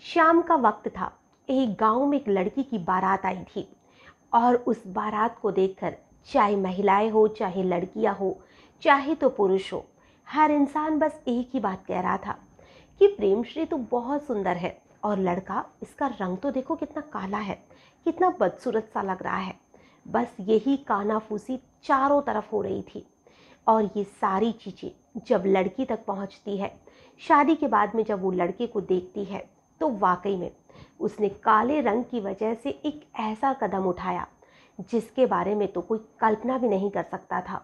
शाम का वक्त था। एक गांव में एक लड़की की बारात आई थी और उस बारात को देखकर चाहे महिलाएं हो, चाहे लड़कियां हो, चाहे तो पुरुष हो, हर इंसान बस एक ही बात कह रहा था कि प्रेमश्री तो बहुत सुंदर है और लड़का, इसका रंग तो देखो कितना काला है, कितना बदसूरत सा लग रहा है। बस यही कानाफूसी चारों तरफ हो रही थी। और ये सारी चीज़ें जब लड़की तक पहुंचती है, शादी के बाद में जब वो लड़के को देखती है, तो वाकई में उसने काले रंग की वजह से एक ऐसा कदम उठाया जिसके बारे में तो कोई कल्पना भी नहीं कर सकता था।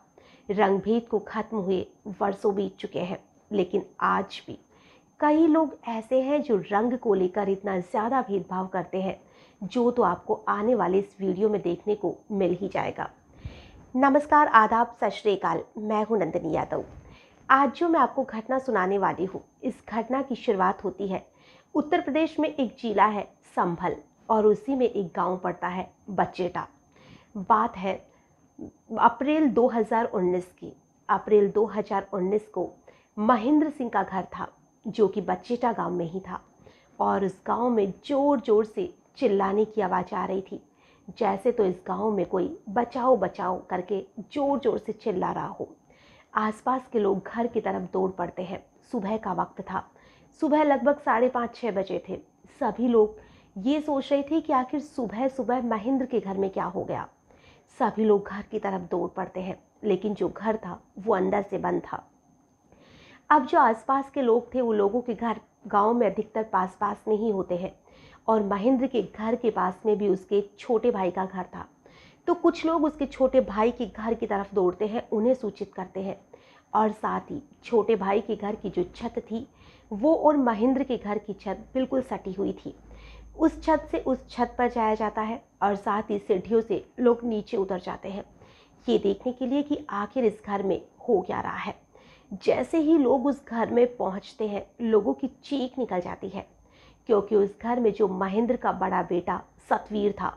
रंगभेद को खत्म हुए वर्षों बीत चुके हैं, लेकिन आज भी कई लोग ऐसे हैं जो रंग को लेकर इतना ज़्यादा भेदभाव करते हैं, जो तो आपको आने वाले इस वीडियो में देखने को मिल ही जाएगा। नमस्कार, आदाब, सत श्री अकाल। मैं हूं नंदिनी यादव। आज जो मैं आपको घटना सुनाने वाली हूं, इस घटना की शुरुआत होती है उत्तर प्रदेश में एक जिला है संभल, और उसी में एक गांव पड़ता है बचेटा। बात है अप्रैल 2019 की। अप्रैल 2019 को महेंद्र सिंह का घर था, जो कि बचेटा गांव में ही था। और उस गांव में जोर जोर से चिल्लाने की आवाज़ आ रही थी, जैसे तो इस गांव में कोई बचाओ बचाओ करके जोर जोर से चिल्ला रहा हो। आसपास के लोग घर की तरफ दौड़ पड़ते हैं। सुबह का वक्त था। सुबह लगभग 5:30-6 बजे थे। सभी लोग ये सोच रहे थे कि आखिर सुबह सुबह महेंद्र के घर में क्या हो गया। सभी लोग घर की तरफ दौड़ पड़ते हैं, लेकिन जो घर था वो अंदर से बंद था। अब जो आसपास के लोग थे, वो लोगों के घर गांव में अधिकतर पास पास में ही होते हैं, और महेंद्र के घर के पास में भी उसके छोटे भाई का घर था। तो कुछ लोग उसके छोटे भाई के घर की तरफ दौड़ते हैं, उन्हें सूचित करते हैं। और साथ ही छोटे भाई के घर की जो छत थी, वो और महेंद्र के घर की छत बिल्कुल सटी हुई थी। उस छत से उस छत पर जाया जाता है, और साथ ही सीढ़ियों से लोग नीचे उतर जाते हैं, ये देखने के लिए कि आखिर इस घर में हो क्या रहा है। जैसे ही लोग उस घर में पहुंचते हैं, लोगों की चीख निकल जाती है, क्योंकि उस घर में जो महेंद्र का बड़ा बेटा सतवीर था,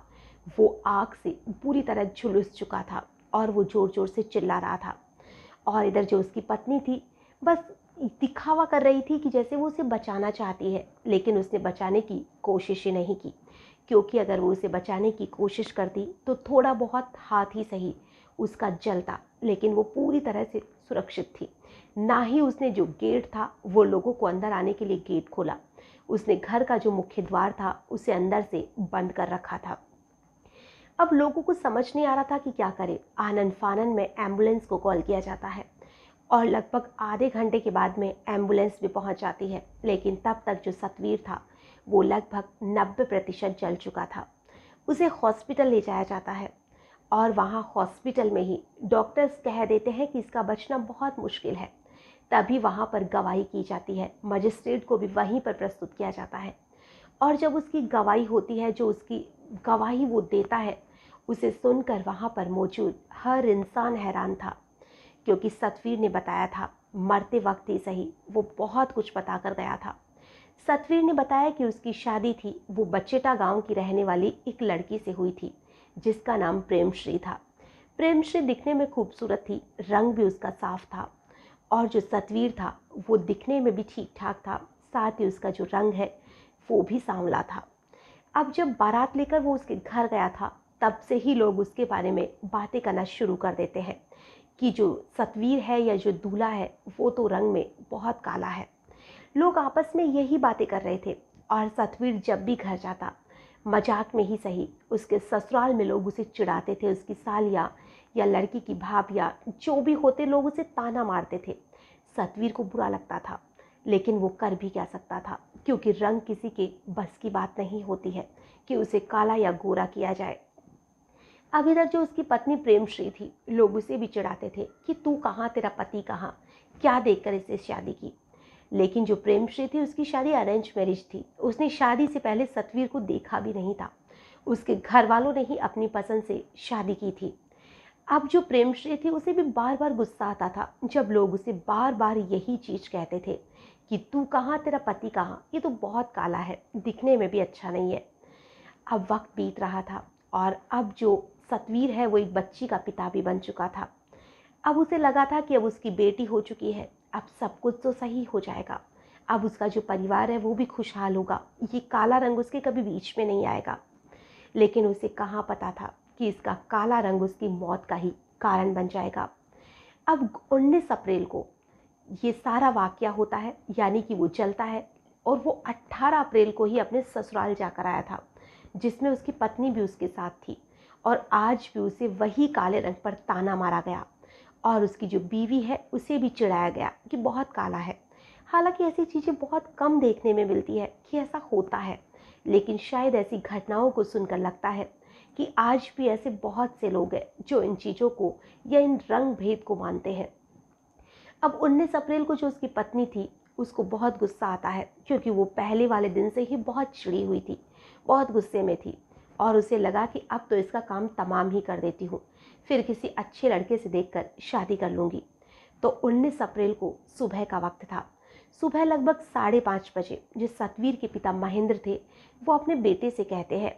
वो आग से पूरी तरह झुलस चुका था और वो जोर जोर से चिल्ला रहा था। और इधर जो उसकी पत्नी थी, बस दिखावा कर रही थी कि जैसे वो उसे बचाना चाहती है, लेकिन उसने बचाने की कोशिश ही नहीं की, क्योंकि अगर वो उसे बचाने की कोशिश करती तो थोड़ा बहुत हाथ ही सही उसका जलता, लेकिन वो पूरी तरह से सुरक्षित थी। ना ही उसने जो गेट था वो लोगों को अंदर आने के लिए गेट खोला, उसने घर का जो मुख्य द्वार था उसे अंदर से बंद कर रखा था। अब लोगों को समझ नहीं आ रहा था कि क्या करें। आनन फानन में एम्बुलेंस को कॉल किया जाता है, और लगभग आधे घंटे के बाद में एम्बुलेंस भी पहुंच जाती है, लेकिन तब तक जो सतवीर था वो लगभग 90% जल चुका था। उसे हॉस्पिटल ले जाया जाता है, और वहाँ हॉस्पिटल में ही डॉक्टर्स कह देते हैं कि इसका बचना बहुत मुश्किल है। तभी वहाँ पर गवाही की जाती है, मजिस्ट्रेट को भी वहीं पर प्रस्तुत किया जाता है। और जब उसकी गवाही होती है, जो उसकी गवाही वो देता है, उसे सुनकर वहाँ पर मौजूद हर इंसान हैरान था, क्योंकि सतवीर ने बताया था, मरते वक्त ही सही, वो बहुत कुछ बता कर गया था। सतवीर ने बताया कि उसकी शादी थी वो बचेटा गांव की रहने वाली एक लड़की से हुई थी, जिसका नाम प्रेमश्री था। प्रेमश्री दिखने में खूबसूरत थी, रंग भी उसका साफ था, और जो सतवीर था वो दिखने में भी ठीक ठाक था, साथ ही उसका जो रंग है वो भी सांवला था। अब जब बारात लेकर वो उसके घर गया था, तब से ही लोग उसके बारे में बातें करना शुरू कर देते हैं कि जो सतवीर है या जो दूल्हा है, वो तो रंग में बहुत काला है। लोग आपस में यही बातें कर रहे थे। और सतवीर जब भी घर जाता, मजाक में ही सही, उसके ससुराल में लोग उसे चिढ़ाते थे, उसकी सालियाँ या लड़की की भाभियाँ जो भी होते, लोग उसे ताना मारते थे। सतवीर को बुरा लगता था, लेकिन वो कर भी क्या सकता था, क्योंकि रंग किसी के बस की बात नहीं होती है कि उसे काला या गोरा किया जाए। अब इधर जो उसकी पत्नी प्रेमश्री थी, लोग उसे भी चिढ़ाते थे कि तू कहाँ, तेरा पति कहाँ, क्या देखकर इससे शादी की। लेकिन जो प्रेमश्री थी, उसकी शादी अरेंज मैरिज थी। उसने शादी से पहले सतवीर को देखा भी नहीं था, उसके घर वालों ने ही अपनी पसंद से शादी की थी। अब जो प्रेमश्री थी, उसे भी बार बार गुस्सा आता था जब लोग उसे बार बार यही चीज़ कहते थे कि तू कहाँ, तेरा पति कहाँ, ये तो बहुत काला है, दिखने में भी अच्छा नहीं है। अब वक्त बीत रहा था, और अब जो सतवीर है वो एक बच्ची का पिता भी बन चुका था। अब उसे लगा था कि अब उसकी बेटी हो चुकी है, अब सब कुछ तो सही हो जाएगा। अब उसका जो परिवार है वो भी खुशहाल होगा, ये काला रंग उसके कभी बीच में नहीं आएगा। लेकिन उसे कहाँ पता था कि इसका काला रंग उसकी मौत का ही कारण बन जाएगा। अब 19 अप्रैल को ये सारा वाक़या होता है, यानी कि वो जलता है, और वो 18 अप्रैल को ही अपने ससुराल जाकर आया था, जिसमें उसकी पत्नी भी उसके साथ थी। और आज भी उसे वही काले रंग पर ताना मारा गया, और उसकी जो बीवी है उसे भी चिढ़ाया गया कि बहुत काला है। हालांकि ऐसी चीज़ें बहुत कम देखने में मिलती है कि ऐसा होता है, लेकिन शायद ऐसी घटनाओं को सुनकर लगता है कि आज भी ऐसे बहुत से लोग हैं जो इन चीज़ों को या इन रंग भेद को मानते हैं। अब 19 अप्रैल को जो उसकी पत्नी थी उसको बहुत गुस्सा आता है, क्योंकि वो पहले वाले दिन से ही बहुत चिड़ी हुई थी, बहुत गुस्से में थी, और उसे लगा कि अब तो इसका काम तमाम ही कर देती हूँ, फिर किसी अच्छे लड़के से देखकर शादी कर लूँगी। तो 19 अप्रैल को सुबह का वक्त था। सुबह लगभग 5:30 बजे जो सतवीर के पिता महेंद्र थे, वो अपने बेटे से कहते हैं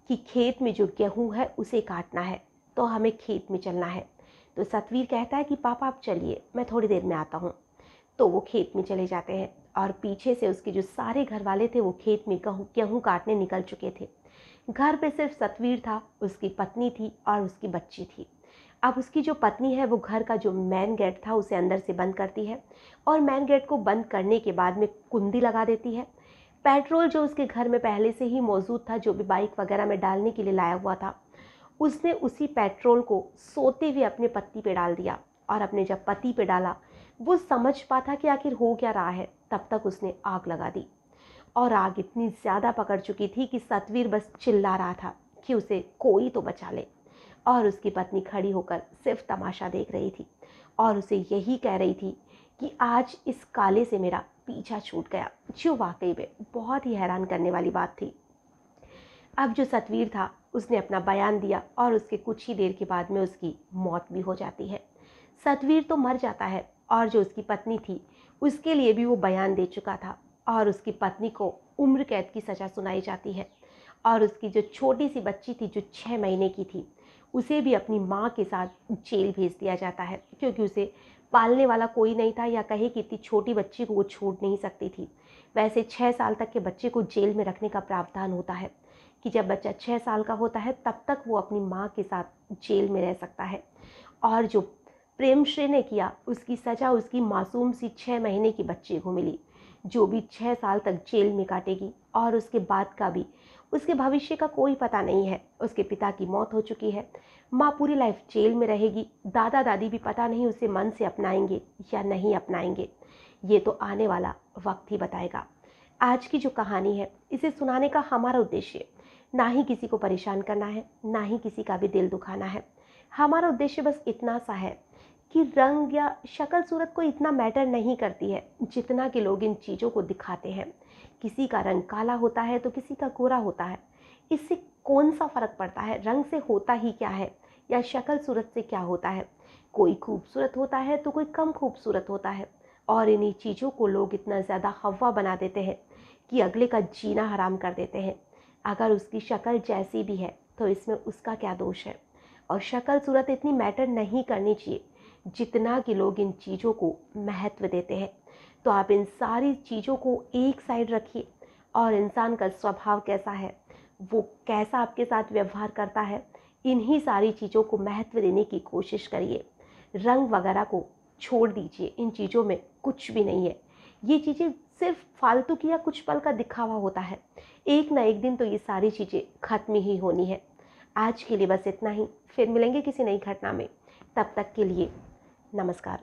कि खेत में जो गेहूँ है उसे काटना है, तो हमें खेत में चलना है। तो सतवीर कहता है कि पापा आप चलिए, मैं थोड़ी देर में आता हूँ। तो वो खेत में चले जाते हैं, और पीछे से उसके जो सारे घर वाले थे वो खेत में गेहूँ काटने निकल चुके थे। घर पे सिर्फ सतवीर था, उसकी पत्नी थी और उसकी बच्ची थी। अब उसकी जो पत्नी है वो घर का जो मेन गेट था उसे अंदर से बंद करती है, और मेन गेट को बंद करने के बाद में कुंडी लगा देती है। पेट्रोल जो उसके घर में पहले से ही मौजूद था, जो भी बाइक वगैरह में डालने के लिए लाया हुआ था, उसने उसी पेट्रोल को सोते हुए अपने पति पे डाल दिया। और अपने जब पति पे डाला, वो समझ पाता कि आखिर हो क्या रहा है, तब तक उसने आग लगा दी। और आग इतनी ज़्यादा पकड़ चुकी थी कि सतवीर बस चिल्ला रहा था कि उसे कोई तो बचा ले। और उसकी पत्नी खड़ी होकर सिर्फ तमाशा देख रही थी, और उसे यही कह रही थी कि आज इस काले से मेरा पीछा छूट गया, जो वाकई में बहुत ही हैरान करने वाली बात थी। अब जो सतवीर था उसने अपना बयान दिया, और उसके कुछ ही देर के बाद में उसकी मौत भी हो जाती है। सतवीर तो मर जाता है, और जो उसकी पत्नी थी उसके लिए भी वो बयान दे चुका था, और उसकी पत्नी को उम्र कैद की सज़ा सुनाई जाती है। और उसकी जो छोटी सी बच्ची थी जो 6 महीने की थी, उसे भी अपनी माँ के साथ जेल भेज दिया जाता है, क्योंकि उसे पालने वाला कोई नहीं था, या कहे कि इतनी छोटी बच्ची को वो छोड़ नहीं सकती थी। वैसे 6 साल तक के बच्चे को जेल में रखने का प्रावधान होता है कि जब बच्चा 6 साल का होता है तब तक वो अपनी माँ के साथ जेल में रह सकता है। और जो प्रेमश्री ने किया उसकी सज़ा उसकी मासूम सी 6 महीने की बच्ची को मिली, जो भी 6 साल तक जेल में काटेगी, और उसके बाद का भी उसके भविष्य का कोई पता नहीं है। उसके पिता की मौत हो चुकी है, माँ पूरी लाइफ जेल में रहेगी, दादा दादी भी पता नहीं उसे मन से अपनाएंगे या नहीं अपनाएंगे, ये तो आने वाला वक्त ही बताएगा। आज की जो कहानी है इसे सुनाने का हमारा उद्देश्य ना ही किसी को परेशान करना है, ना ही किसी का भी दिल दुखाना है। हमारा उद्देश्य बस इतना सा है कि रंग या शक्ल सूरत को इतना मैटर नहीं करती है जितना कि लोग इन चीज़ों को दिखाते हैं। किसी का रंग काला होता है तो किसी का गोरा होता है, इससे कौन सा फ़र्क पड़ता है? रंग से होता ही क्या है, या शक्ल सूरत से क्या होता है? कोई खूबसूरत होता है तो कोई कम खूबसूरत होता है, और इन्हीं चीज़ों को लोग इतना ज़्यादा हवा बना देते हैं कि अगले का जीना हराम कर देते हैं। अगर उसकी शक्ल जैसी भी है तो इसमें उसका क्या दोष है? और शक्ल सूरत इतनी मैटर नहीं करनी चाहिए जितना कि लोग इन चीज़ों को महत्व देते हैं। तो आप इन सारी चीज़ों को एक साइड रखिए, और इंसान का स्वभाव कैसा है, वो कैसा आपके साथ व्यवहार करता है, इन्हीं सारी चीज़ों को महत्व देने की कोशिश करिए। रंग वगैरह को छोड़ दीजिए, इन चीज़ों में कुछ भी नहीं है। ये चीज़ें सिर्फ फालतू की या कुछ पल का दिखावा होता है, एक ना एक दिन तो ये सारी चीज़ें खत्म ही होनी है। आज के लिए बस इतना ही, फिर मिलेंगे किसी नई घटना में। तब तक के लिए नमस्कार।